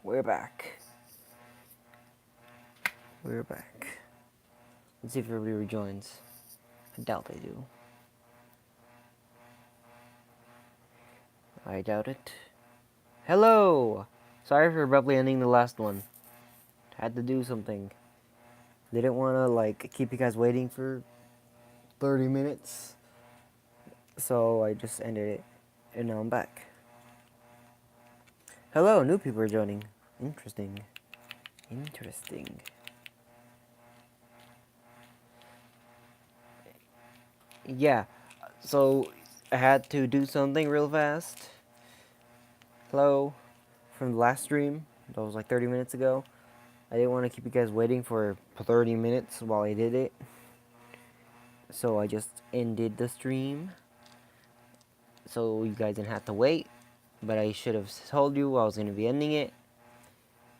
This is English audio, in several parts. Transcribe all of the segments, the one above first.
We're back. We're back. Let's see if everybody rejoins. I doubt they do. I doubt it. Hello! Sorry for abruptly ending the last one. Had to do something. Didn't want to, keep you guys waiting for 30 minutes. So I just ended it. And now I'm back. Hello, new people are joining. Interesting. Interesting. Yeah, so I had to do something real fast. Hello, from the last stream. That was like 30 minutes ago. I didn't want to keep you guys waiting for 30 minutes while I did it. So I just ended the stream. So you guys didn't have to wait. But I should have told you I was going to be ending it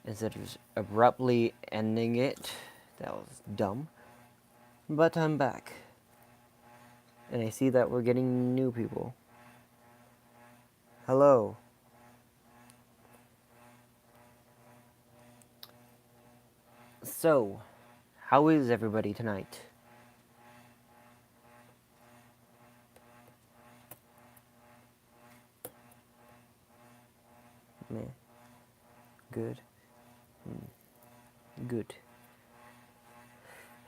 instead of just abruptly ending it. That was dumb. But I'm back. And I see that we're getting new people. Hello. So, how is everybody tonight? Meh. Good. Good.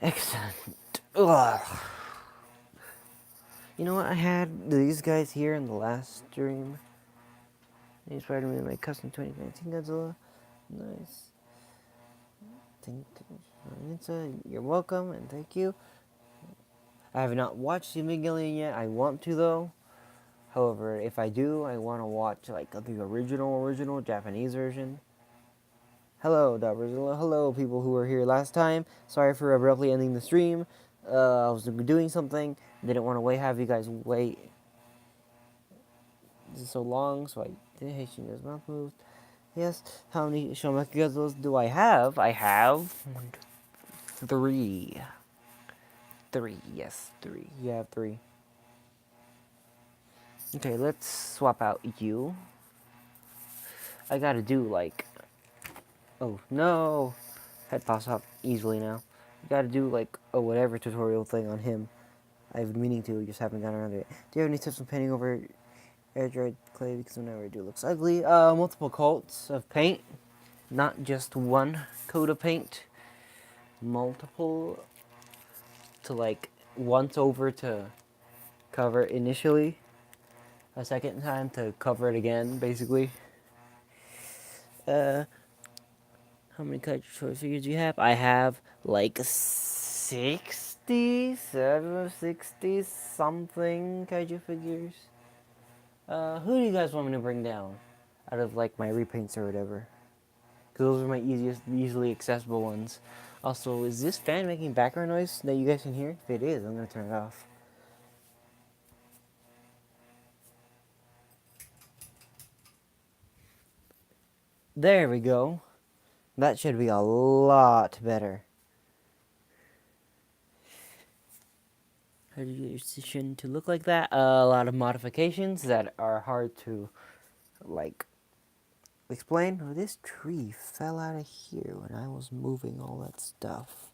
Excellent. Ugh. You know what? I had these guys here in the last stream. They inspired me with my custom 2019 Godzilla. Nice. Thank you. You're welcome and thank you. I have not watched Evangelion yet. I want to though. However, if I do, I want to watch like the original Japanese version. Hello, Brazilla. Hello, people who were here last time. Sorry for abruptly ending the stream. I was doing something. Didn't want to have you guys wait so long, so I did. Haitian's mouth moved. Yes. How many Shomaki Godzillas do I have? I have three. Three. Yes, three. You have three. Okay, let's swap out you. I gotta do like. Oh no! Head pops up easily now. You gotta do like a whatever tutorial thing on him. I've been meaning to, just haven't gotten around to it. Do you have any tips on painting over air dried clay? Because whenever I do, it looks ugly. Multiple coats of paint, not just one coat of paint. Multiple to like once over to cover initially, a second time to cover it again, basically. Uh, how many Kaiju Choice figures do you have? I have like 60, 60 something Kaiju figures. Who do you guys want me to bring down? Out of like my repaints or whatever. Because those are my easily accessible ones. Also, is this fan making background noise that you guys can hear? If it is, I'm going to turn it off. There we go. That should be a lot better. How do you get your station to look like that? A lot of modifications that are hard to, like, explain. Oh, this tree fell out of here when I was moving all that stuff.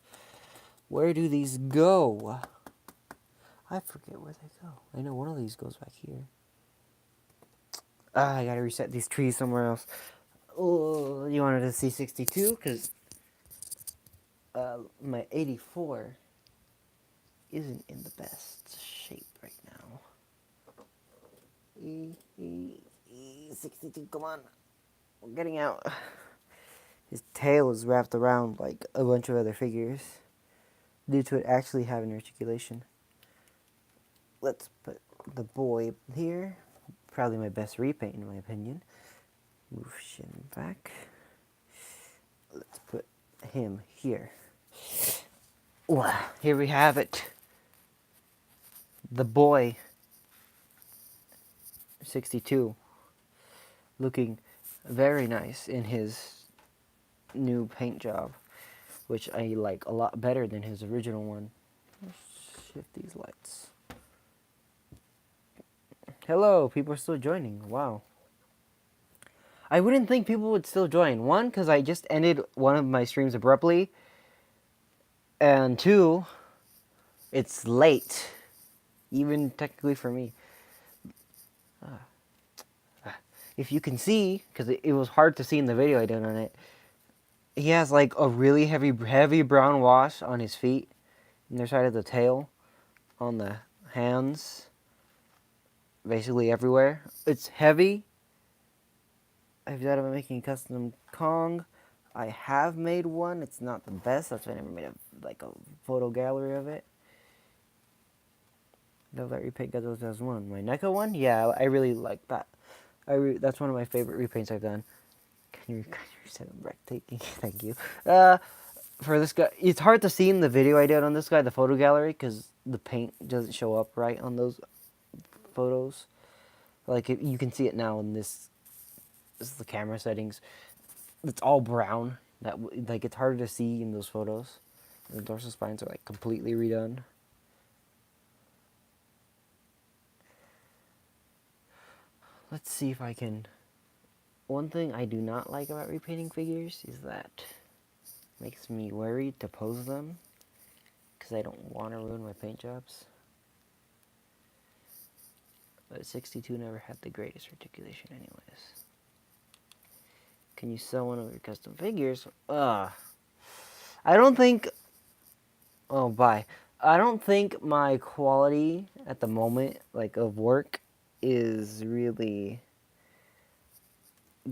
Where do these go? I forget where they go. I know one of these goes back here. I gotta reset these trees somewhere else. Oh, you wanted to see 62? Because my 84 isn't in the best shape right now. 62, come on. We're getting out. His tail is wrapped around like a bunch of other figures due to it actually having articulation. Let's put the boy here. Probably my best repaint in my opinion. Move Shin back. Let's put him here. Here we have it. The boy 62 looking very nice in his new paint job, which I like a lot better than his original one. Let's shift these lights. Hello, people are still joining. Wow. I wouldn't think people would still join. One, because I just ended one of my streams abruptly. And two, it's late. Even technically for me. If you can see, because it was hard to see in the video I did on it, he has like a really heavy brown wash on his feet, on their side of the tail, on the hands, basically everywhere. It's heavy. I've thought about making a custom Kong. I have made one. It's not the best. That's why I never made a photo gallery of it. Love that repaint Godzilla 2001. My NECA one? Yeah, I really like that. That's one of my favorite repaints I've done. Can you reset them breathtaking? Thank you. For this guy, it's hard to see in the video I did on this guy, the photo gallery, because the paint doesn't show up right on those photos. Like, you can see it now in this is the camera settings. It's all brown. Like, it's harder to see in those photos. And the dorsal spines are like completely redone. Let's see if I can. One thing I do not like about repainting figures is that it makes me worried to pose them because I don't want to ruin my paint jobs. But 62 never had the greatest articulation anyways. Can you sell one of your custom figures? I don't think... Oh, bye. I don't think my quality at the moment, like, of work is really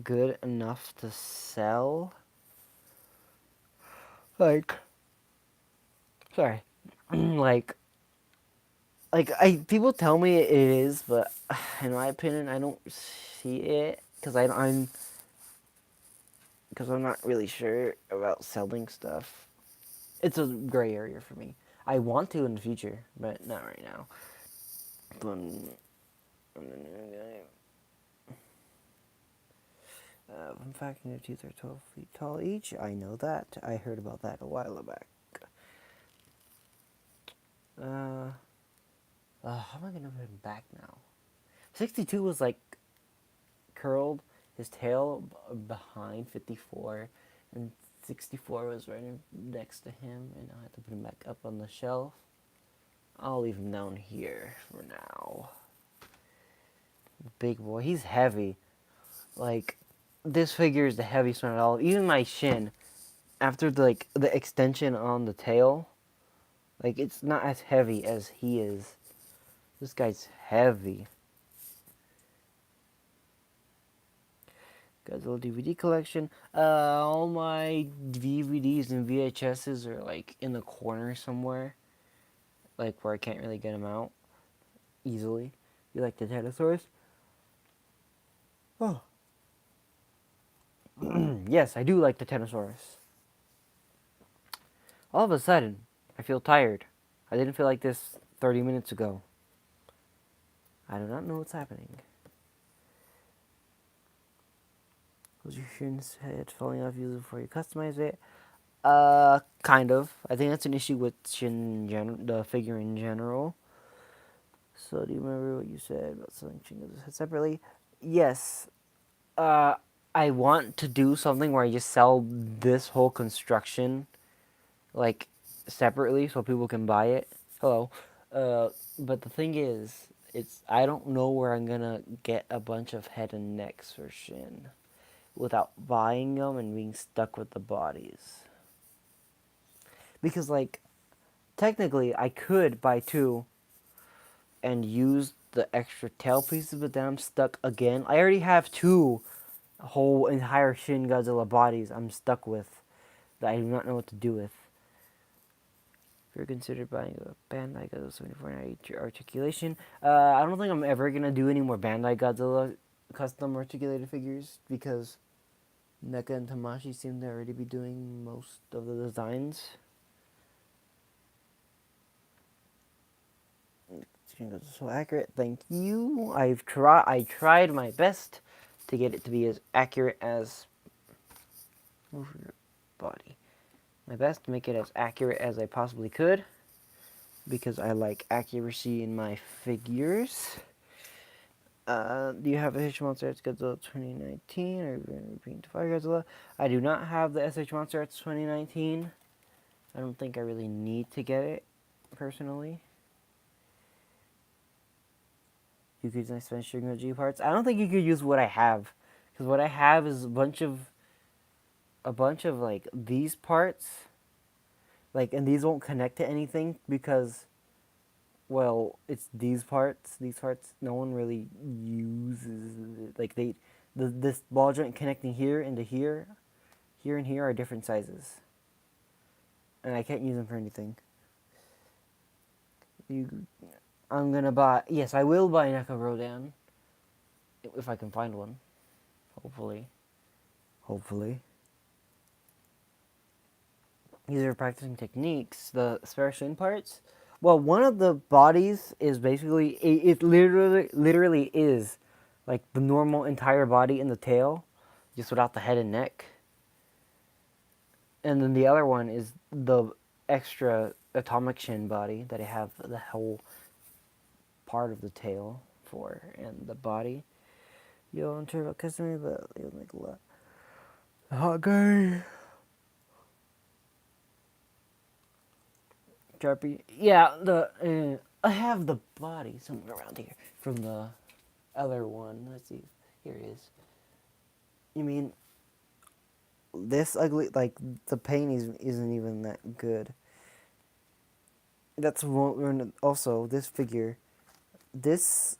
good enough to sell. Like... Sorry. like... people tell me it is, but in my opinion, I don't see it because I'm not really sure about selling stuff. It's a gray area for me. I want to in the future, but not right now. Fun fact, their teeth are 12 feet tall each. I know that. I heard about that a while back. How am I gonna put him back now? 62 was like curled his tail behind 54, and 64 was right next to him, and I had to put him back up on the shelf. I'll leave him down here for now. Big boy, he's heavy. Like, this figure is the heaviest one at all. Even my shin, after the extension on the tail, like, it's not as heavy as he is. This guy's heavy. Godzilla DVD collection. All my DVDs and VHSs are like in the corner somewhere, like where I can't really get them out easily. You like the Titanosaurus? Oh. Yes, I do like the Titanosaurus. All of a sudden, I feel tired. I didn't feel like this 30 minutes ago. I do not know what's happening. Was your shin's head falling off you before you customize it? Kind of. I think that's an issue with the figure in general. So, do you remember what you said about selling Shin separately? Yes. I want to do something where I just sell this whole construction, like, separately so people can buy it. Hello. But the thing is, I don't know where I'm gonna get a bunch of head and necks for Shin without buying them and being stuck with the bodies. Because, like, technically, I could buy two and use the extra tail pieces, but then I'm stuck again. I already have two whole entire Shin Godzilla bodies I'm stuck with that I do not know what to do with. If you're considered buying a Bandai Godzilla 74 articulation, I don't think I'm ever going to do any more Bandai Godzilla custom articulated figures because NECA and Tamashi seem to already be doing most of the designs. So accurate, thank you. I tried my best to get it to be as accurate as body. My best to make it as accurate as I possibly could because I like accuracy in my figures. Do you have SH Monster Arts Godzilla 2019 or Repaint Fire Godzilla? I do not have the SH Monster Arts 2019. I don't think I really need to get it, personally. You could nice finish string G parts. I don't think you could use what I have, because what I have is a bunch of like these parts, like, and these won't connect to anything because, well, it's these parts. These parts no one really uses. Like this ball joint connecting here into here, here and here are different sizes, and I can't use them for anything. I'm gonna buy. Yes, I will buy NECA Rodan if I can find one. Hopefully. Hopefully. These are practicing techniques. The spare shin parts. Well, one of the bodies is basically it literally is like the normal entire body in the tail, just without the head and neck. And then the other one is the extra atomic shin body that I have the whole part of the tail for and the body. You'll enter about custom, but you'll make a lot. Okay. Sharpie. Yeah, I have the body somewhere around here from the other one. Let's see. Here it is. You mean this ugly? Like the paint isn't even that good. That's one. Also, this figure, this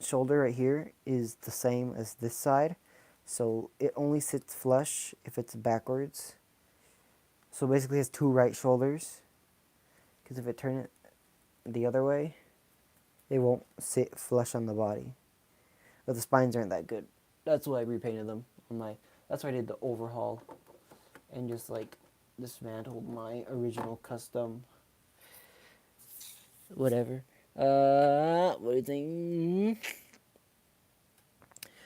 shoulder right here is the same as this side, so it only sits flush if it's backwards. So basically, it has two right shoulders. Because if I turn it the other way, they won't sit flush on the body. But the spines aren't that good. That's why I repainted them on my. That's why I did the overhaul and just like dismantled my original custom. Whatever. What do you think?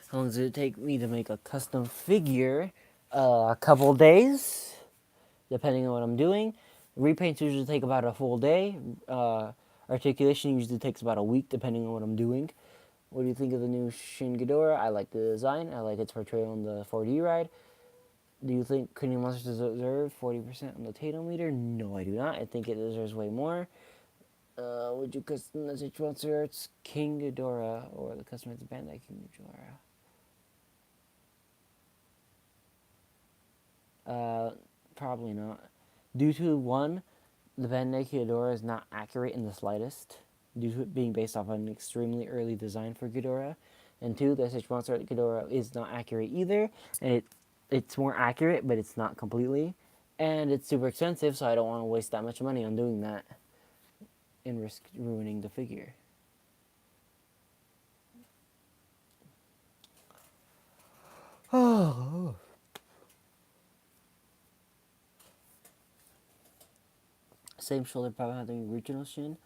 How long does it take me to make a custom figure? A couple days, depending on what I'm doing. Repaints usually take about a full day. Articulation usually takes about a week, depending on what I'm doing. What do you think of the new Shin Ghidorah? I like the design. I like its portrayal on the 4D ride. Do you think Cunning Monsters deserve 40% on the Tatum meter? No, I do not. I think it deserves way more. Would you custom the Sage Monster Arts King Ghidorah or the customized Bandai King Ghidorah? Probably not. Due to one, the Bandai Ghidorah is not accurate in the slightest, due to it being based off an extremely early design for Ghidorah. And two, the SH Monster Ghidorah is not accurate either, and it's more accurate, but it's not completely. And it's super expensive, so I don't want to waste that much money on doing that and risk ruining the figure. Oh. Same shoulder problem as the original Shin.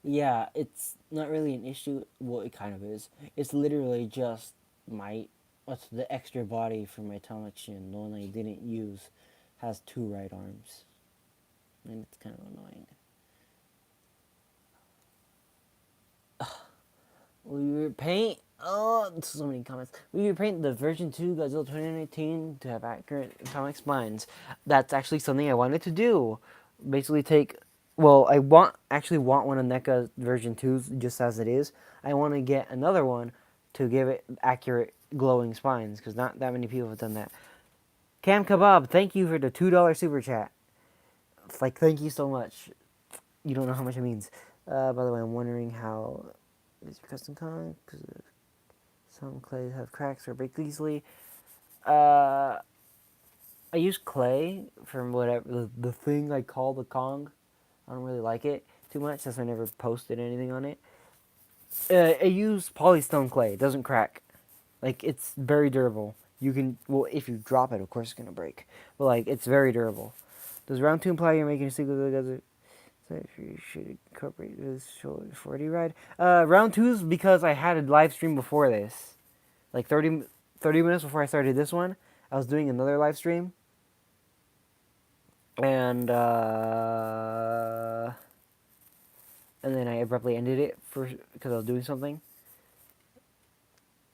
Yeah, it's not really an issue. Well, it kind of is. It's literally just my what's the extra body for my atomic Shin, the one I didn't use, has two right arms, and it's kind of annoying. We repaint. Oh, so many comments. We repaint the version 2 Godzilla 2019 to have accurate atomic spines. That's actually something I wanted to do. Basically, take. Well, I actually want one of NECA version 2s just as it is. I want to get another one to give it accurate glowing spines because not that many people have done that. Cam Kebab, thank you for the $2 super chat. It's like, thank you so much. You don't know how much it means. By the way, I'm wondering how is your custom con? Because some clays have cracks or break easily. I use clay from whatever the thing I call the Kong. I don't really like it too much since I never posted anything on it. I use polystone clay. It doesn't crack. Like, it's very durable. You can, well, if you drop it, of course it's going to break. But, like, it's very durable. Does round 2 imply you're making a sequel to the desert? So you should incorporate this 40 ride. Round 2 is because I had a live stream before this. Like 30 minutes before I started this one, I was doing another live stream. And then I abruptly ended it because I was doing something.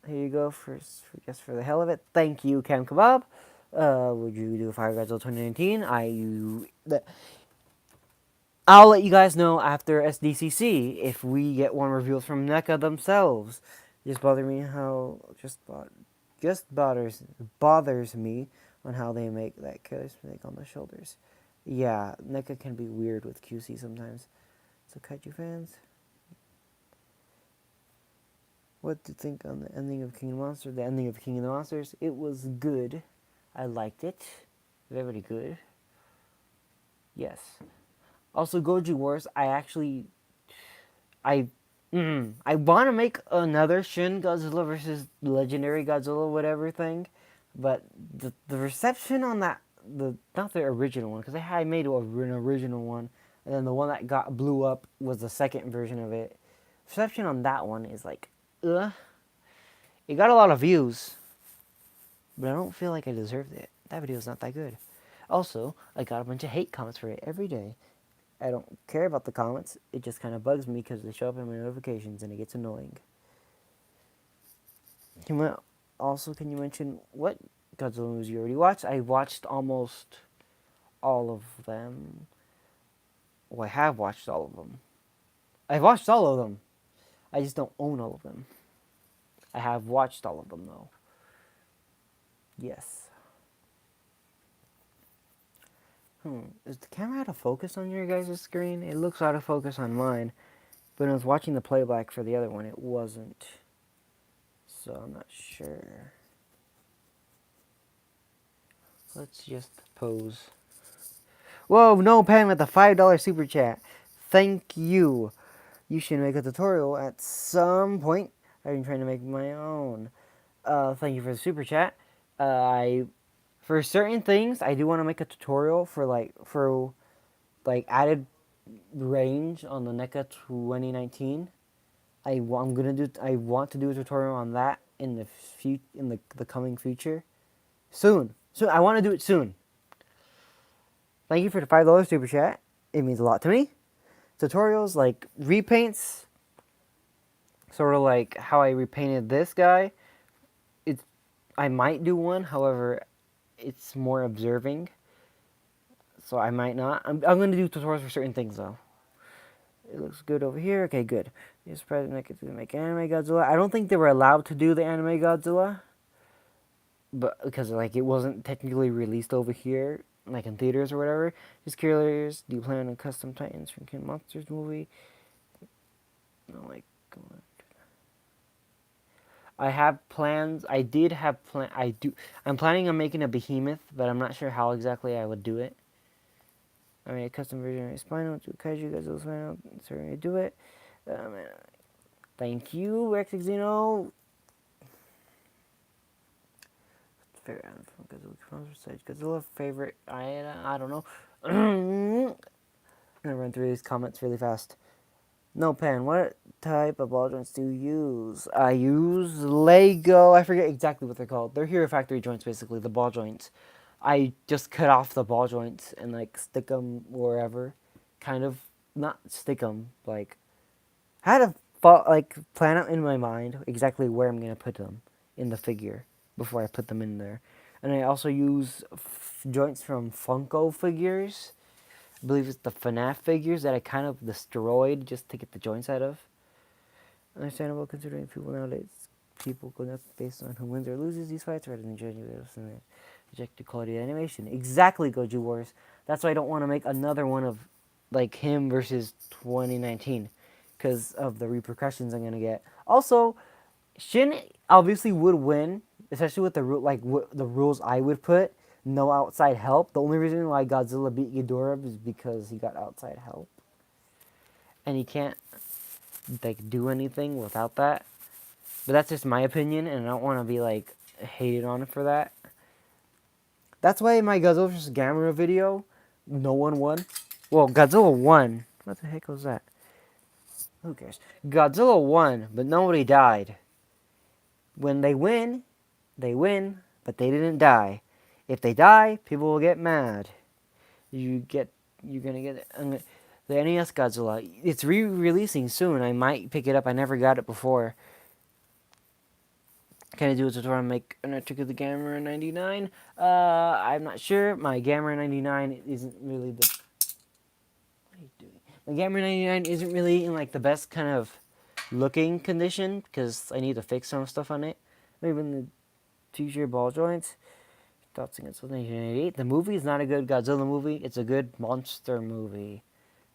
Here you go for just for the hell of it. Thank you, Cam Kebab. Would you do a Fire Godzilla 2019? I'll let you guys know after SDCC if we get one revealed from NECA themselves. Just bother me how just bothers me on how they make that killer snake on the shoulders. Yeah, NECA can be weird with QC sometimes. So kaiju fans, what to think on the ending of King of the Monsters? The ending of King of the Monsters, it was good. I liked it. Very good. Yes. Also, Goju Wars, I, I want to make another Shin Godzilla versus Legendary Godzilla, whatever thing, but the reception on that, not the original one, because I made an original one, and then the one that blew up was the second version of it. Reception on that one is like, ugh. It got a lot of views, but I don't feel like I deserved it. That video is not that good. Also, I got a bunch of hate comments for it every day. I don't care about the comments. It just kind of bugs me because they show up in my notifications and it gets annoying. Can you mention what Godzilla movies you already watched? I watched almost all of them. Well, I have watched all of them. I've watched all of them. I just don't own all of them. I have watched all of them, though. Yes. Is the camera out of focus on your guys' screen? It looks out of focus on mine. But when I was watching the playback for the other one, it wasn't. So I'm not sure. Let's just pose. Whoa, no pen with the $5 super chat. Thank you. You should make a tutorial at some point. I've been trying to make my own. Thank you for the super chat. For certain things, I do want to make a tutorial for added range on the NECA 2019. I want to do a tutorial on that in the coming future. Soon. I want to do it soon. Thank you for the $5 super chat. It means a lot to me. Tutorials like repaints, sort of like how I repainted this guy. I might do one, however, it's more observing, so I might not. I'm going to do tutorials for certain things though. It looks good over here. Okay, good. Just President to make anime Godzilla. I don't think they were allowed to do the anime Godzilla, but because it wasn't technically released over here, like in theaters or whatever. Just curious, do you plan on custom Titans from King Monsters movie? No, I have plans. I did have plan. I'm planning on making a behemoth, but I'm not sure how exactly I would do it. I mean, a custom version of Spinal to Kaiju Godzilla Spinal. Certainly do it. Thank you, Rex Xeno. Godzilla favorite. I don't know. I'm gonna run through these comments really fast. No pen. What type of ball joints do you use? I use Lego. I forget exactly what they're called. They're Hero Factory joints, basically, the ball joints. I just cut off the ball joints and, stick them wherever. Kind of. Not stick them, I had to, plan out in my mind exactly where I'm going to put them in the figure before I put them in there. And I also use joints from Funko figures. I believe it's the FNAF figures that I kind of destroyed just to get the joints out of. Understandable considering people go nuts based on who wins or loses these fights rather than judging videos and the objective quality of animation. Exactly, Goju Wars. That's why I don't want to make another one of him versus 2019 because of the repercussions I'm gonna get. Also, Shin obviously would win, especially with the rules I would put. No outside help. The only reason why Godzilla beat Ghidorah is because he got outside help, and he can't do anything without that. But that's just my opinion, and I don't want to be hated on for that. That's why in my Godzilla vs. Gamera video, no one won. Well, Godzilla won. What the heck was that? Who cares? Godzilla won, but nobody died. When they win, but they didn't die. If they die, people will get mad. You're gonna get the NES Godzilla. It's re-releasing soon. I might pick it up. I never got it before. Can I do a tutorial on make an articulate Gamera 99? I'm not sure. My Gamera 99 isn't really the... What are you doing? My Gamera 99 isn't really in like the best kind of looking condition because I need to fix some stuff on it. Maybe in the future ball joints. Thoughts against 1988. The movie is not a good Godzilla movie. It's a good monster movie,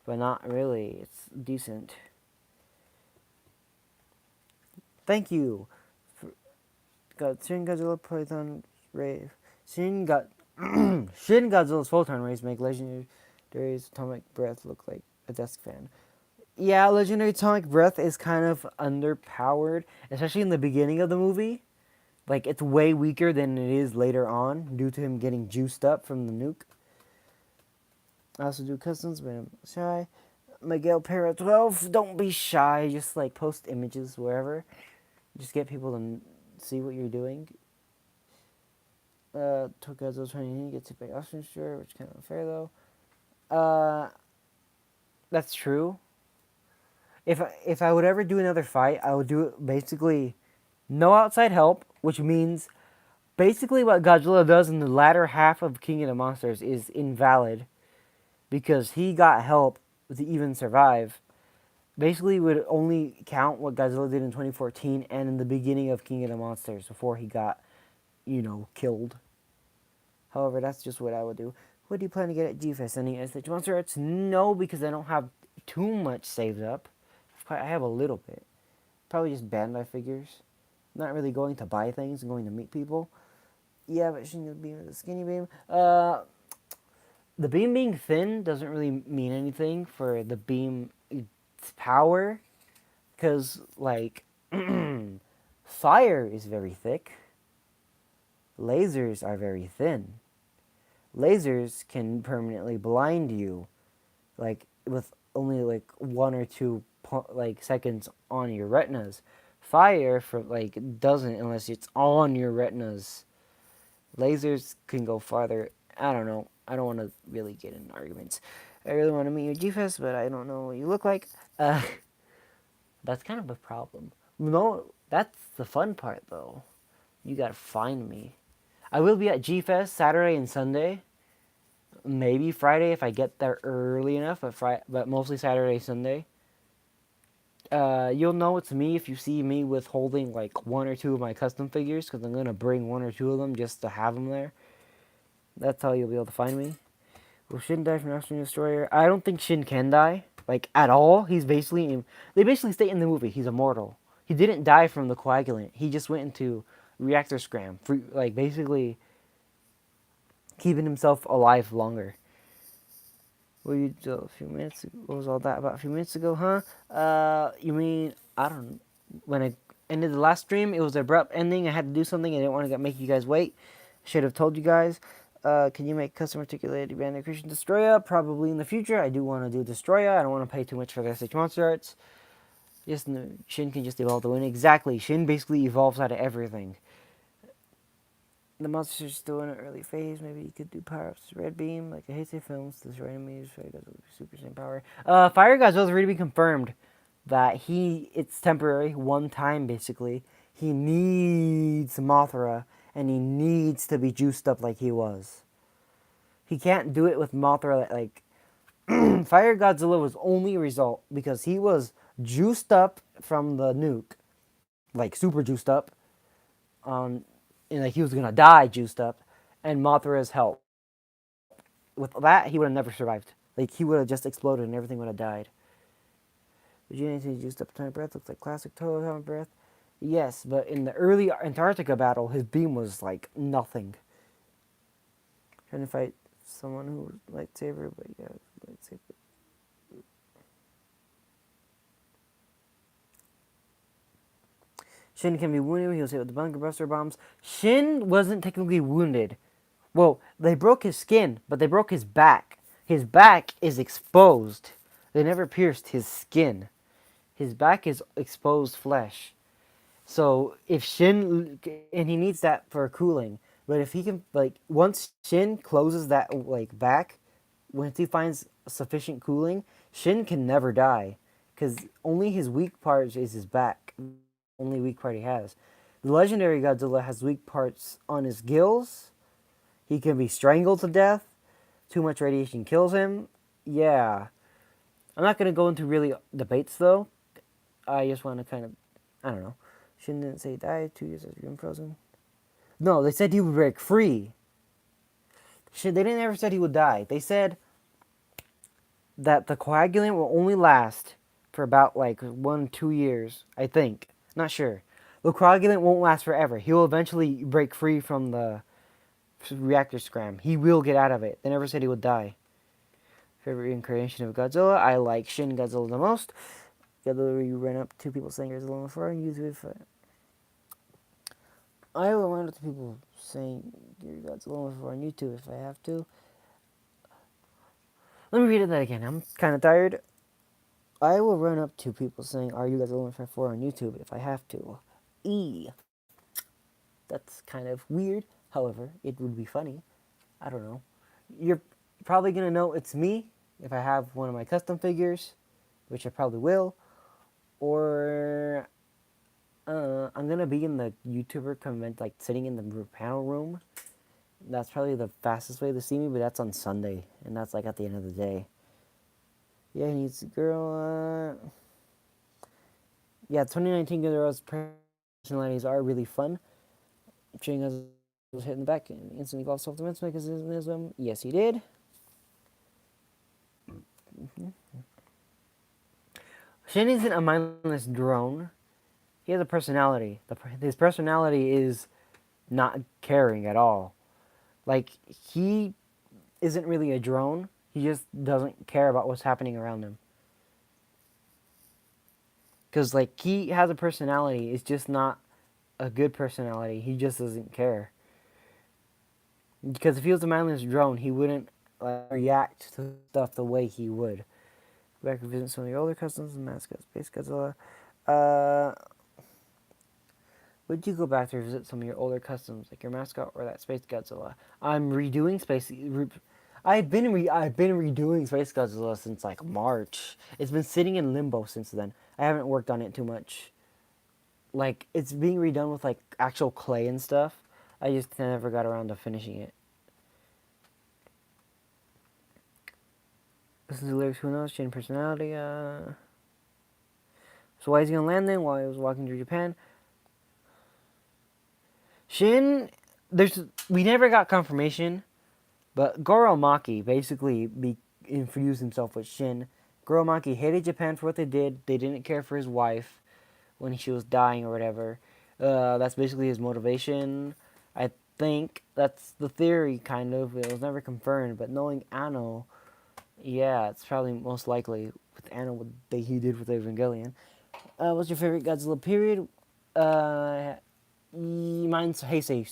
but not really. It's decent. Thank you. Got Shin Godzilla Python Rave. Shin Godzilla's photon rays make legendary's atomic breath look like a desk fan. Yeah, legendary atomic breath is kind of underpowered, especially in the beginning of the movie. Like it's way weaker than it is later on due to him getting juiced up from the nuke. I also do customs, but I'm shy. Miguel Para 12, don't be shy. Just like post images wherever. Just get people to see what you're doing. Tokazo 20 gets hit by Austrian Destroyer, which is kind of unfair though. That's true. If I would ever do another fight, I would do it basically no outside help, which means basically what Godzilla does in the latter half of King of the Monsters is invalid because he got help to even survive. Basically, would only count what Godzilla did in 2014 and in the beginning of King of the Monsters before he got, killed. However, that's just what I would do. What do you plan to get at G-Fest? Any SH Monster Arts? No, because I don't have too much saved up. I have a little bit. Probably just Bandai figures. Not really going to buy things and going to meet people. Yeah, but shouldn't the beam the skinny beam? The beam being thin doesn't really mean anything for the beam's power. Because, like, fire is very thick. Lasers are very thin. Lasers can permanently blind you, like, with only, like, 1 or 2, like, seconds on your retinas. Fire, for like, doesn't unless it's on your retinas. Lasers can go farther. I don't know. I don't want to really get in arguments. I really want to meet you at G-Fest, but I don't know what you look like. That's kind of a problem. No, that's the fun part, though. You gotta find me. I will be at G-Fest Saturday and Sunday. Maybe Friday if I get there early enough, but mostly Saturday, Sunday. You'll know it's me if you see me with holding like 1 or 2 of my custom figures, because I'm gonna bring 1 or 2 of them just to have them there. That's how you'll be able to find me. Will Shin die from Austrian Destroyer? I don't think Shin can die, like, at all. They basically state in the movie he's immortal. He didn't die from the coagulant. He just went into reactor scram, like, basically keeping himself alive longer. What you do a few minutes ago? What was all that about a few minutes ago, huh? You mean, I don't... When I ended the last stream, it was an abrupt ending. I had to do something. I didn't want to make you guys wait. Should have told you guys. Can you make custom articulated Bandai Creation Destroya? Probably in the future. I do want to do Destroya. I don't want to pay too much for the SH Monster Arts. Just Shin can just evolve to win. Exactly. Shin basically evolves out of everything. The monsters are still in an early phase. Maybe you could do power-ups. Red Beam, like a Heisei Films, destroy enemies. Fire Godzilla, Super Saiyan Power. Fire Godzilla is already been confirmed that it's temporary, one time basically. He needs Mothra, and he needs to be juiced up like he was. He can't do it with Mothra. Like, Fire Godzilla was only a result because he was juiced up from the nuke, like super juiced up. And like he was gonna die juiced up, and Mothra's help. With that, he would have never survived. Like he would have just exploded and everything would have died. Vegeta juiced up atomic breath looks like classic Toho atomic breath. Yes, but in the early Antarctica battle, his beam was like nothing. Trying to fight someone who was lightsaber, but yeah, lightsaber. Shin can be wounded. He was hit with the bunker buster bombs. Shin wasn't technically wounded. Well, they broke his skin, but they broke his back. His back is exposed. They never pierced his skin. His back is exposed flesh. So if Shin, and he needs that for cooling, but if he can, like, once Shin closes that, like, back, once he finds sufficient cooling, Shin can never die. Because only his weak part is his back. Only weak part he has. The legendary Godzilla has weak parts on his gills. He can be strangled to death. Too much radiation kills him. Yeah. I'm not going to go into really debates, though. I just want to kind of, I don't know. Shouldn't say he died 2 years after being frozen. No, they said he would break free. Shit, they didn't ever said he would die. They said that the coagulant will only last for about like 1-2 years, I think. Not sure. The coagulant won't last forever. He will eventually break free from the reactor scram. He will get out of it. They never said he would die. Favorite reincarnation of Godzilla? I like Shin Godzilla the most. Godzilla, you ran up to people saying Godzilla before and use it. I will run up to people saying Godzilla before on YouTube if I have to. Let me read that again. I'm kind of tired. I will run up to people saying, "Are you guys alone for on YouTube?" if I have to. That's kind of weird. However, it would be funny. I don't know. You're probably gonna know it's me if I have one of my custom figures, which I probably will, or I'm gonna be in the YouTuber convent, like sitting in the panel room. That's probably the fastest way to see me, but that's on Sunday, and that's like at the end of the day. Yeah, he needs a girl. Yeah, 2019 girls' personalities are really fun. Ching was hit in the back and instantly evolved self-defense mechanism. Yes, he did. Shin isn't a mindless drone. He has a personality. His personality is not caring at all. Like, he isn't really a drone. He just doesn't care about what's happening around him. Because, like, he has a personality. It's just not a good personality. He just doesn't care. Because if he was a mindless drone, he wouldn't react to stuff the way he would. Go back and visit some of your older customs and mascot Space Godzilla. Would you go back to visit some of your older customs, like your mascot or that Space Godzilla? I'm redoing Space. I've been redoing Space Godzilla since like March. It's been sitting in limbo since then. I haven't worked on it too much. Like it's being redone with like actual clay and stuff. I just never got around to finishing it. Listen to the lyrics. Who knows? Change personality. So why is he on land then? While he was walking through Japan. Shin, we never got confirmation, but Goro Maki basically infused himself with Shin. Goro Maki hated Japan for what they did. They didn't care for his wife when she was dying or whatever. That's basically his motivation. I think that's the theory, kind of. It was never confirmed, but knowing Anno, yeah, it's probably most likely with Anno what he did with Evangelion. What's your favorite Godzilla period? Uh, Mine's Heisei,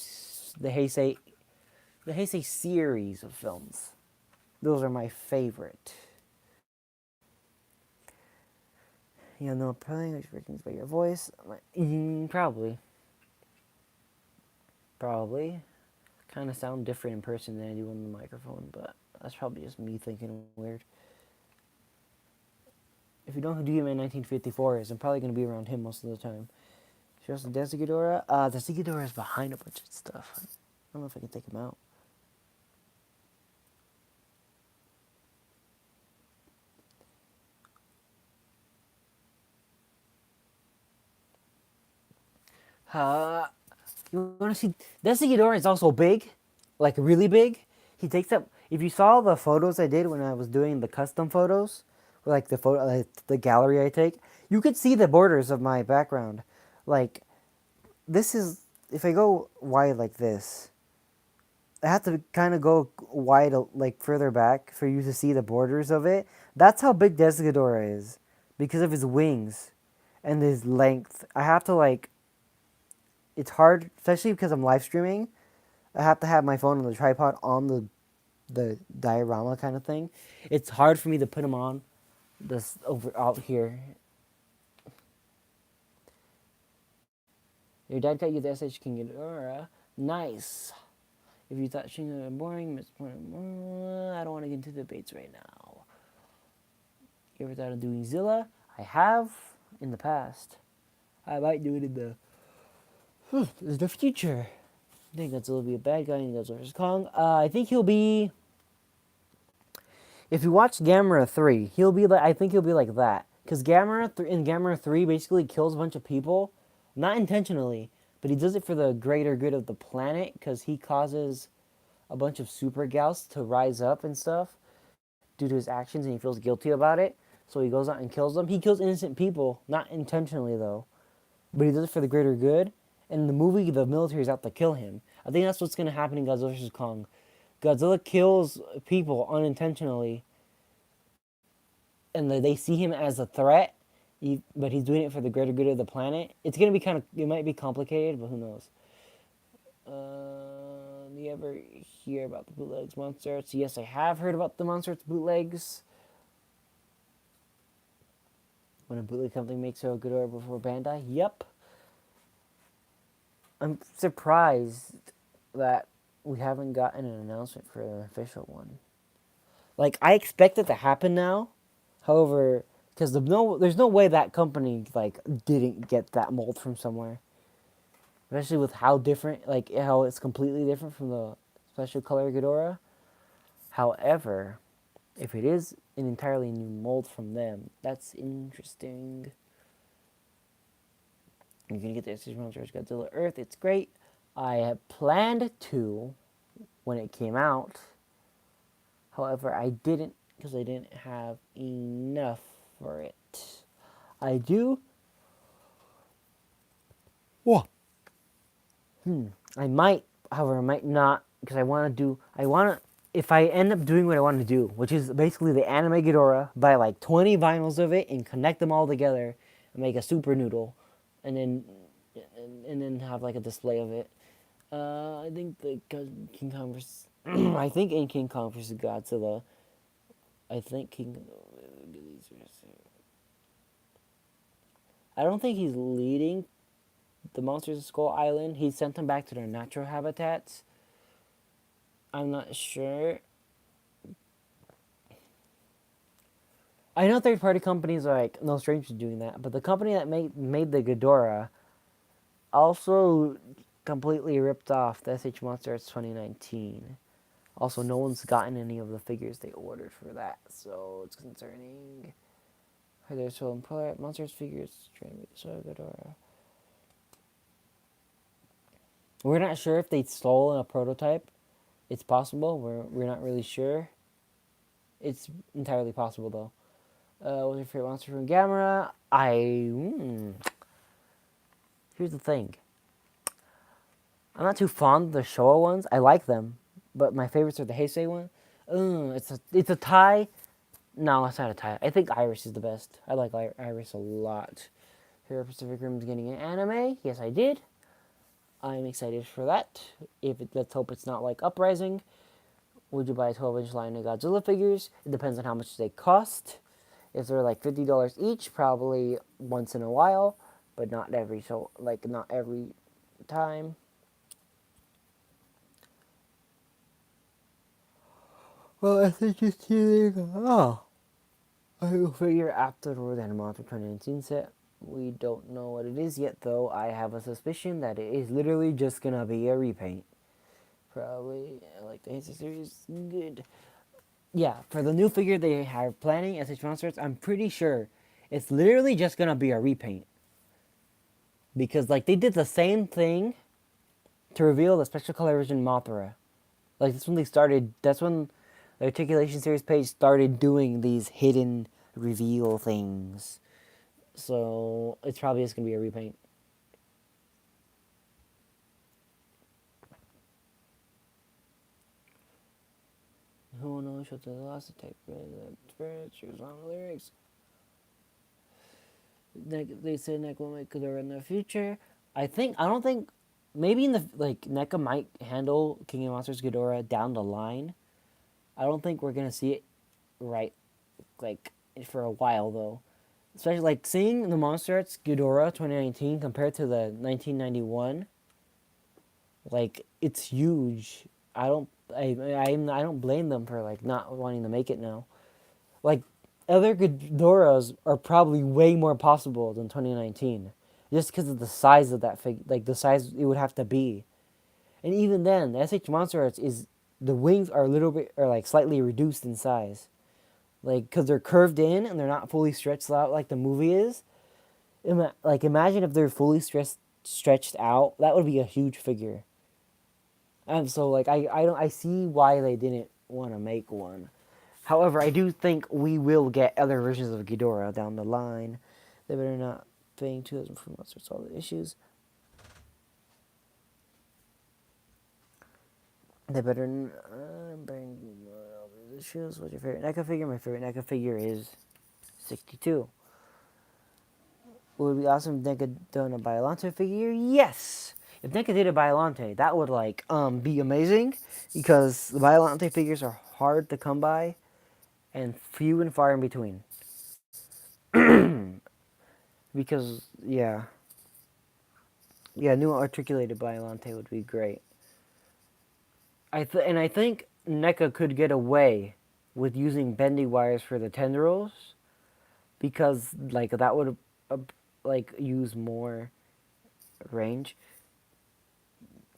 the Heisei series of films. Those are my favorite. You know, probably recognize by your voice. Probably. Probably. Kind of sound different in person than I do on the microphone, but that's probably just me thinking weird. If you don't know who Dima 1954 is, I'm probably going to be around him most of the time. Shows the Desigadora. Desigadora is behind a bunch of stuff. I don't know if I can take him out. You want to see? Desigadora is also big, like really big. He takes up. If you saw the photos I did when I was doing the custom photos, like the photo, like the gallery I take, you could see the borders of my background. Like this is if I go wide like this, I have to kind of go wide, like further back for you to see the borders of it. That's how big Desigadora is, because of his wings and his length. I have to like. It's hard, especially because I'm live streaming. I have to have my phone on the tripod on the diorama kind of thing. It's hard for me to put them on this over out here. Your dad got you the SH King Ghidorah. Nice. If you thought she was boring, I don't want to get into debates right now. You ever thought of doing Zilla? I have in the past. I might do it in the This is the future. I think Godzilla will be a bad guy in Godzilla vs. Kong. I think he'll be. If you watch Gamera 3, he'll be like. I think he'll be like that. Because in Gamera 3 basically kills a bunch of people. Not intentionally, but he does it for the greater good of the planet. Because he causes a bunch of super gals to rise up and stuff due to his actions, and he feels guilty about it. So he goes out and kills them. He kills innocent people, not intentionally though, but he does it for the greater good. And in the movie, the military is out to kill him. I think that's what's going to happen in Godzilla vs. Kong. Godzilla kills people unintentionally, and they see him as a threat, but he's doing it for the greater good of the planet. It's going to be it might be complicated, but who knows. Do you ever hear about the bootlegs Monster Arts? Yes, I have heard about the Monster Arts bootlegs. When a bootleg company makes a good order before Bandai? Yep. I'm surprised that we haven't gotten an announcement for an official one. Like, I expect it to happen now. However, because there's no way that company, like, didn't get that mold from somewhere. Especially with how different, like, how it's completely different from the Special Color Ghidorah. However, if it is an entirely new mold from them, that's interesting. You're going to get the SH Monsters Godzilla Earth. It's great. I had planned to when it came out. However, I didn't because I didn't have enough for it. I do. What? I might, however, I might not because if I end up doing what I want to do, which is basically the anime Ghidorah, buy like 20 vinyls of it and connect them all together and make a super noodle, and then have like a display of it. I think King Kong vs. I think in King Kong vs. Godzilla, I don't think he's leading the monsters of Skull Island. He sent them back to their natural habitats. I'm not sure. I know third-party companies are like no stranger to doing that, but the company that made the Ghidorah also completely ripped off the SH Monsters 2019. Also, no one's gotten any of the figures they ordered for that, so it's concerning. Are there stolen Monsters figures trying to make the Ghidorah? We're not sure if they stole a prototype. It's possible. We're not really sure. It's entirely possible though. What's your favorite monster from Gamera? Here's the thing. I'm not too fond of the Showa ones. I like them, but my favorites are the Heisei one. It's a tie. No, it's not a tie. I think Iris is the best. I like Iris a lot. Hero Pacific Rim's getting an anime. Yes, I did. I'm excited for that. Let's hope it's not like Uprising. Would you buy a 12-inch line of Godzilla figures? It depends on how much they cost. If they're like $50 each, probably once in a while, but not every time. Well, I think it's cheating. I will figure after the Animator 2019 set. We don't know what it is yet, though. I have a suspicion that it is literally just gonna be a repaint. Probably, like the Heisei series, good. Yeah, for the new figure they have planning, SH Monsters, I'm pretty sure it's literally just gonna be a repaint. Because, like, they did the same thing to reveal the special color version Mothra. Like, that's when the Articulation Series page started doing these hidden reveal things. So, it's probably just gonna be a repaint. Who knows what the last tape choose on the lyrics. They say NECA will make Ghidorah in the future. I don't think, maybe NECA might handle King of Monsters Ghidorah down the line. I don't think we're gonna see it for a while though. Especially like seeing the Monster Arts Ghidorah 2019 compared to the 1991. Like, it's huge. I don't blame them for like not wanting to make it now. Like, other Ghidorahs are probably way more possible than 2019. just because of the size of that figure, like the size it would have to be. And even then, the SH Monster Arts is the wings are a little bit are like slightly reduced in size, like because they're curved in and they're not fully stretched out like the movie is. Like imagine if they're fully stretched out, that would be a huge figure. And so like I see why they didn't want to make one. However, I do think we will get other versions of Ghidorah down the line. They better not paying 2,000 for months to solve the issues. They better bring all these issues. What's your favorite NECA figure? My favorite NECA figure is 62. Would it be awesome if NECA done a Biollante figure? Yes! If NECA did a Biollante, that would like be amazing because the Biollante figures are hard to come by and few and far in between. Because yeah, new articulated Biollante would be great. I think NECA could get away with using bendy wires for the tendrils because like that would like use more range.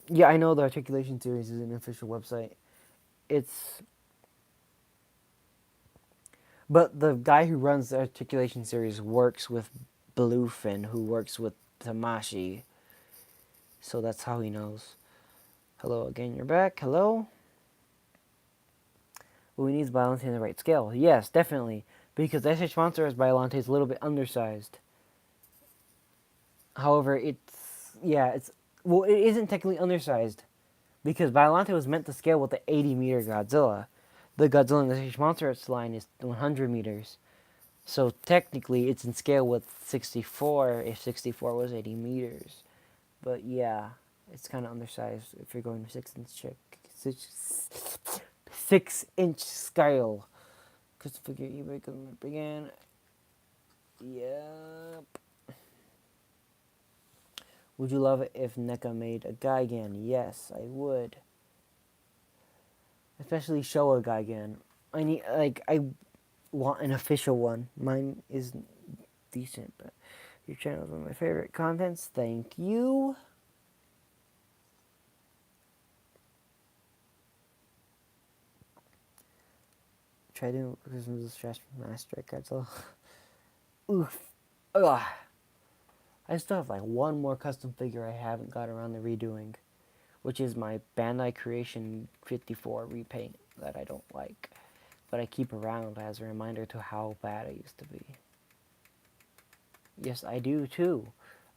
Yeah, I know the articulation series is an official website. It's but the guy who runs the articulation series works with Bluefin, who works with Tamashi, so that's how he knows. Hello again, you're back. Hello. Well, we need Biollante in the right scale. Yes, definitely, because SH Monster as Biollante is a little bit undersized. However, it's well, it isn't technically undersized because Biollante was meant to scale with the 80-meter Godzilla. The Godzilla in the SH Monster Arts line is 100 meters. So technically, it's in scale with 64 if 64 was 80 meters. But yeah, it's kind of undersized if you're going to 6-inch scale. Because the figure eBay couldn't begin. Yep. Would you love it if NECA made a Gigan? Yes, I would. Especially Showa Gigan. I want an official one. Mine is decent, but your channel is one of my favorite contents. Thank you. Try doing Christmas Trash Master Godzilla. Oof. Ugh. I still have like one more custom figure I haven't got around to redoing, which is my Bandai Creation 54 repaint that I don't like, but I keep around as a reminder to how bad it used to be. Yes, I do too.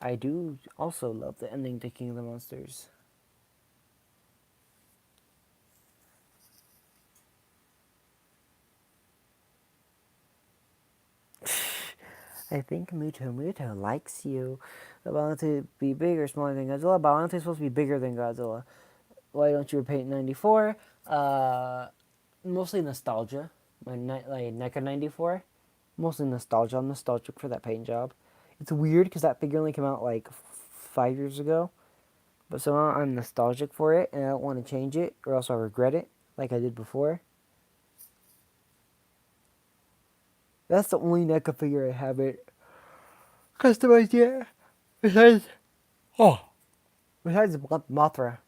I do also love the ending to King of the Monsters. I think Muto likes you. The Biollante to be bigger or smaller than Godzilla? Biollante is supposed to be bigger than Godzilla. Why don't you repaint 94? Mostly nostalgia. Like NECA 94. Mostly nostalgia. I'm nostalgic for that paint job. It's weird because that figure only came out like 5 years ago. But somehow I'm nostalgic for it and I don't want to change it or else I'll regret it like I did before. That's the only NECA figure I haven't customized yet. Besides, oh, besides Mothra.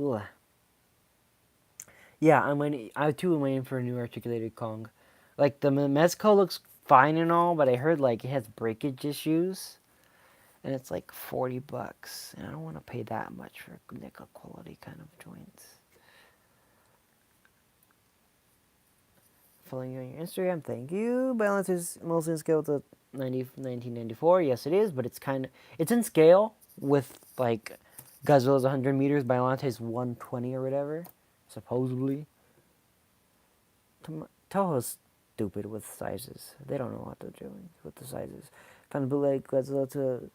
Ugh. Yeah, I too am waiting for a new articulated Kong. Like the Mezco looks fine and all, but I heard like it has breakage issues, and it's like $40, and I don't want to pay that much for nickel quality kind of joints. Following you on your Instagram, thank you. Balance is mostly in scale with the 1994. Yes, it is, but it's in scale with like Godzilla's 100 meters, Biolante's 120 or whatever, supposedly. Toho's stupid with sizes. They don't know what they're doing with the sizes. Found the bootleg Godzilla to.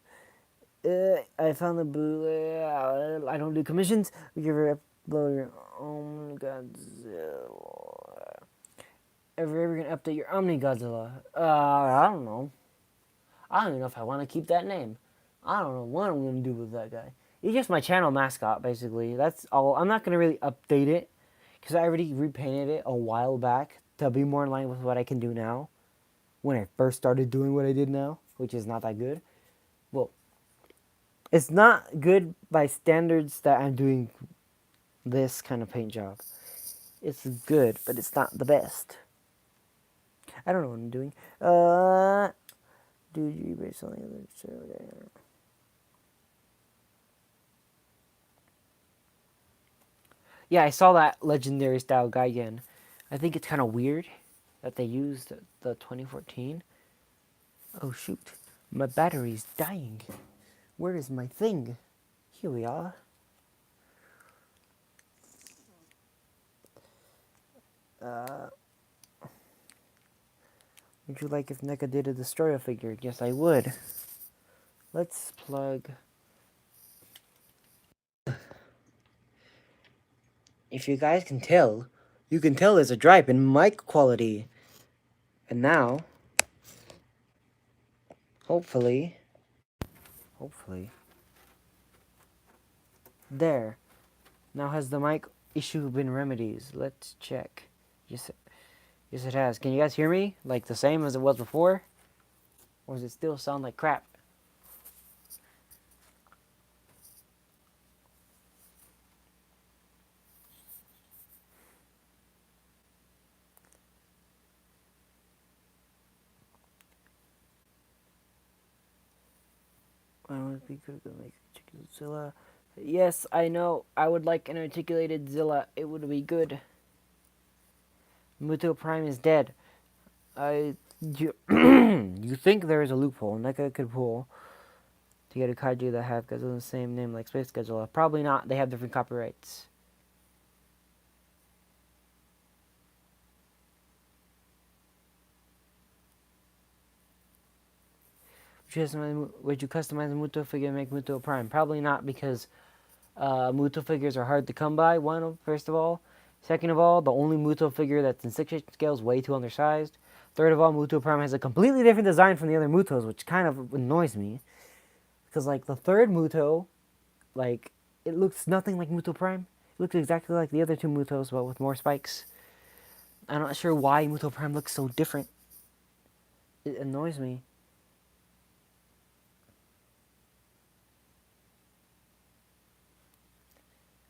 I found the bootleg. I don't do commissions. We give her upload your own Godzilla. Ever gonna update your Omni Godzilla? I don't know. I don't even know if I want to keep that name. I don't know what I'm gonna do with that guy. He's just my channel mascot, basically. That's all. I'm not gonna really update it because I already repainted it a while back to be more in line with what I can do now when I first started doing what I did now, which is not that good. Well, it's not good by standards that I'm doing this kind of paint job. It's good, but it's not the best. I don't know what I'm doing. Do you base on the other? Yeah, I saw that legendary style guy again. I think it's kind of weird that they used the 2014. Oh shoot, my battery's dying. Where is my thing? Here we are. Would you like if NECA did a destroyer figure? Yes, I would. Let's plug. If you guys can tell, you can tell there's a drop in mic quality. And now, hopefully, there. Now has the mic issue been remedied? Let's check. Yes, yes it has. Can you guys hear me? Like the same as it was before? Or does it still sound like crap? I would be good to make Zilla. Yes, I know. I would like an articulated Zilla. It would be good. Muto Prime is dead. You, you think there is a loophole NECA could pull to get a kaiju that have Godzilla the same name like Space Godzilla? Probably not. They have different copyrights. Would you customize a Muto figure and make Muto Prime? Probably not, because Muto figures are hard to come by, first of all. Second of all, the only Muto figure that's in 6-inch scale is way too undersized. Third of all, Muto Prime has a completely different design from the other Mutos, which kind of annoys me. Because, like, the third Muto, like, it looks nothing like Muto Prime. It looks exactly like the other two Mutos, but with more spikes. I'm not sure why Muto Prime looks so different. It annoys me.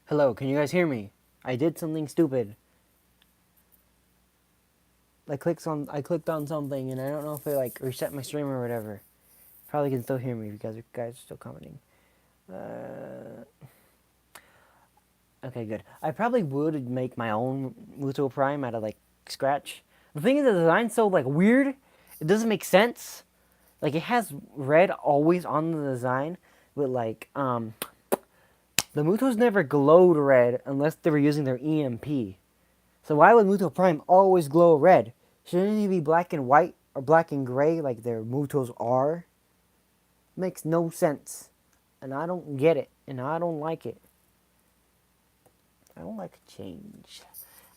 Hello, can you guys hear me? I did something stupid. I clicked on something, and I don't know if it like reset my stream or whatever. Probably can still hear me because you guys are still commenting. Uh, okay, good. I probably would make my own Muto Prime out of like scratch. The thing is, the design's so like weird. It doesn't make sense. Like it has red always on the design, but like the Mutos never glowed red unless they were using their EMP. So why would Muto Prime always glow red? Shouldn't he be black and white or black and gray like their Mutos are? Makes no sense. And I don't get it. And I don't like it. I don't like change.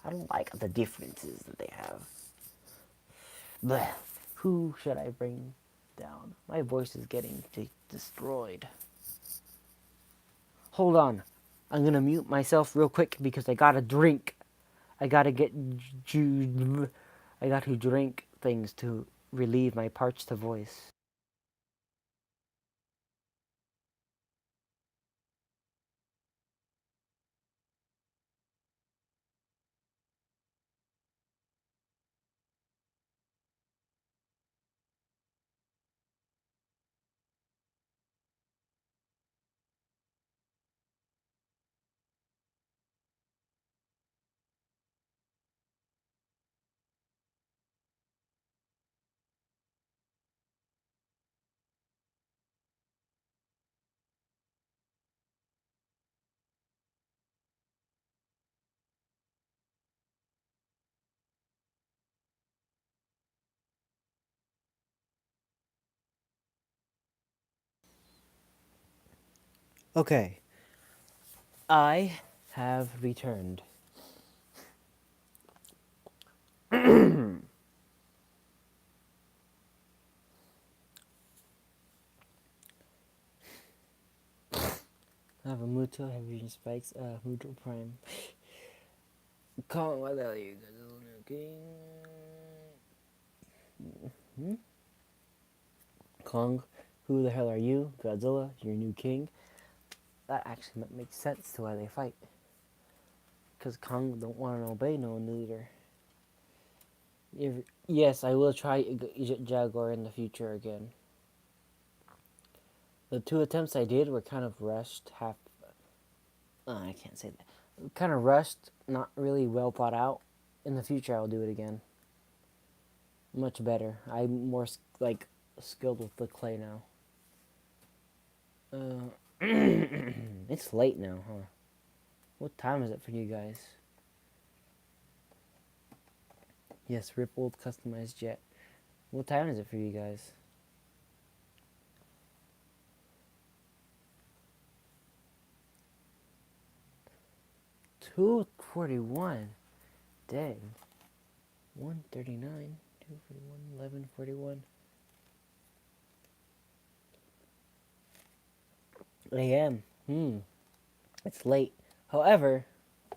I don't like the differences that they have. Blech. Who should I bring down? My voice is getting destroyed. Hold on. I'm gonna mute myself real quick because I gotta drink. I gotta get I got to drink things to relieve my parched voice. Okay, I have returned. I have a Muto, heavy vision spikes, Muto Prime. Call what the hell you guys are looking? Hmm? Kong, who the hell are you? Godzilla, your new king. That actually makes sense to why they fight. Because Kong don't want to obey no leader. Yes, I will try Jaguar in the future again. The 2 attempts I did were kind of rushed, I can't say that. Kind of rushed, not really well thought out. In the future, I'll do it again. Much better. I'm more like skilled with the clay now. It's late now, huh? What time is it for you guys? Yes, rippled customized jet. What time is it for you guys? 2:41. Dang. 1:39. 2:41. 11:41. a.m. It's late. However,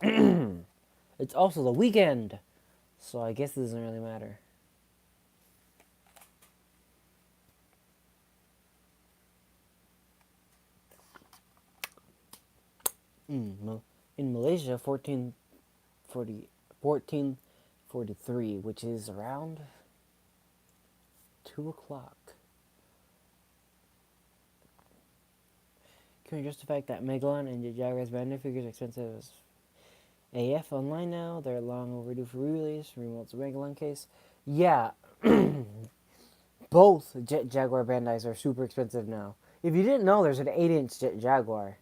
it's also the weekend, so I guess it doesn't really matter. In Malaysia, 14:43, which is around 2 o'clock. Can we just the fact that Megalon and Jaguar's Bender figures are expensive as AF online now? They're long overdue for re-release. Remote's a Megalon case. Yeah, both Jet Jaguar Bandais are super expensive now. If you didn't know, there's an 8-inch Jet Jaguar.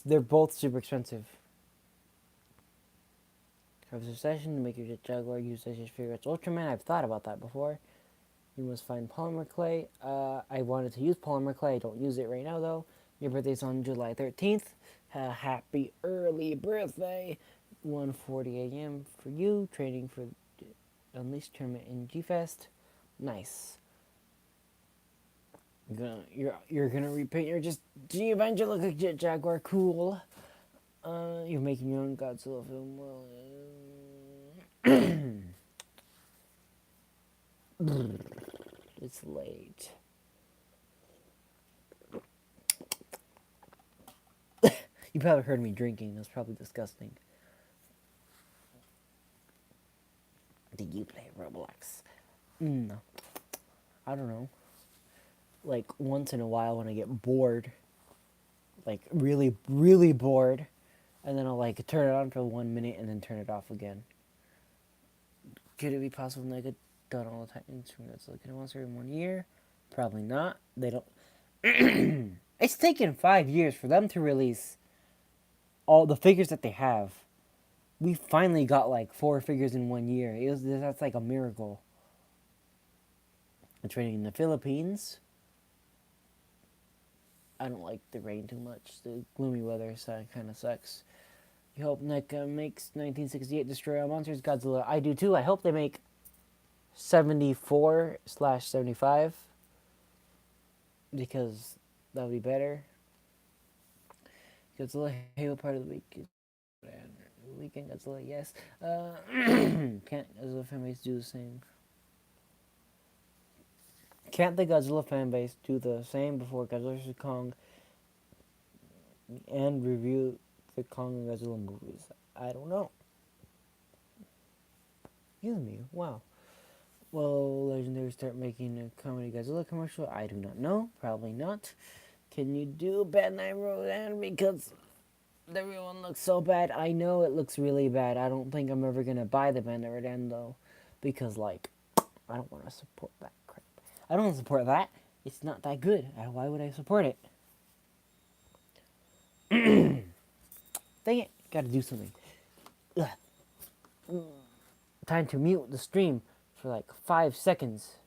They're both super expensive. Have a session to make your Jet Jaguar use as your favorite Ultraman. I've thought about that before. You must find polymer clay. I wanted to use polymer clay. I don't use it right now though. Your birthday's on July 13th. Happy early birthday. 1:40 a.m. for you. Training for Unleashed tournament in G-Fest. Nice. You're gonna repaint your just G-Avenger look like Jet Jaguar. Cool. You're making your own Godzilla film. Well, it's late. You probably heard me drinking. That's probably disgusting. Did you play Roblox? No. I don't know. Like once in a while when I get bored, like really, really bored, and then I'll like turn it on for 1 minute and then turn it off again. Could it be possible that I get done all the time? It's like a monster in 1 year? Probably not. They don't. It's taken 5 years for them to release all the figures that they have. We finally got like 4 figures in 1 year. That's like a miracle. I'm training in the Philippines. I don't like the rain too much. The gloomy weather kind of sucks. You hope NECA makes 1968 Destroy All Monsters Godzilla. I do too. I hope they make 74/75 because that would be better. Godzilla Halo part of the week. Weekend Godzilla, yes. Can't Godzilla fanbase do the same? Can't the Godzilla fanbase do the same before Godzilla vs. Kong and review the Kong and Godzilla movies? I don't know. Excuse me. Wow. Will Legendary start making a comedy Godzilla commercial? I do not know. Probably not. Can you do Bandai Rodan? Because the real one looks so bad. I know it looks really bad. I don't think I'm ever going to buy the Bandai Rodan, though. Because, like, I don't want to support that crap. I don't want to support that. It's not that good. Why would I support it? Dang it. Gotta do something. Ugh. Time to mute the stream for like 5 seconds.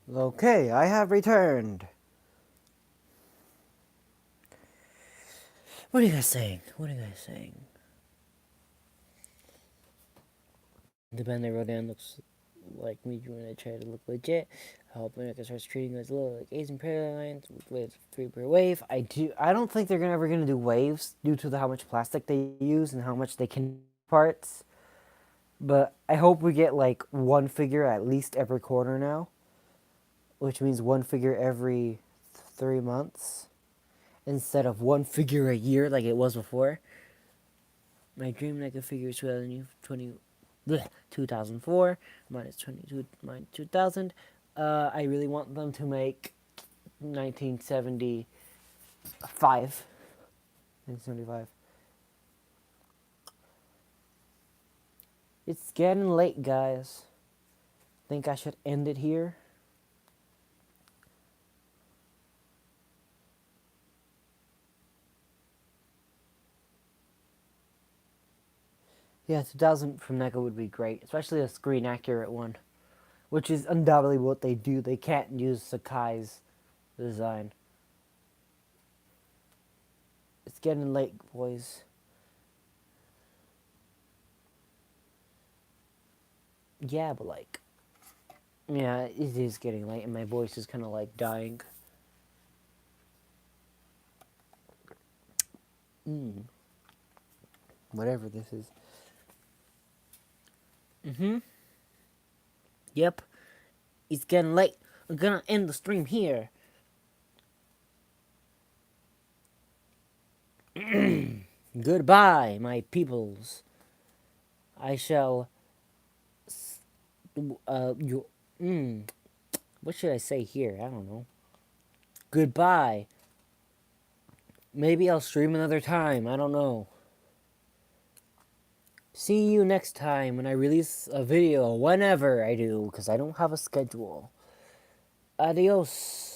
Okay, I have returned. What are you guys saying? What are you guys saying? The Bandai Rodan looks like me doing. I try to look legit. I hope America starts treating us a little like Asian Airlines with 3 per wave. I don't think they're ever gonna do waves due to how much plastic they use and how much they can parts. But I hope we get like one figure at least every quarter now, which means one figure every 3 months instead of one figure a year like it was before. My dream NECA figure is 2004 minus 22 minus 2000. I really want them to make 1975. 1975. It's getting late, guys. Think I should end it here? Yeah, 2000 from NECA would be great, especially a screen accurate one, which is undoubtedly what they do. They can't use Sakai's design. It's getting late, boys. Yeah, but like, yeah, it is getting late, and my voice is kind of like dying. Whatever this is. Yep, it's getting late. I'm gonna end the stream here. Goodbye, my peoples. I shall. You. What should I say here? I don't know. Goodbye. Maybe I'll stream another time. I don't know. See you next time when I release a video, whenever I do, because I don't have a schedule. Adios.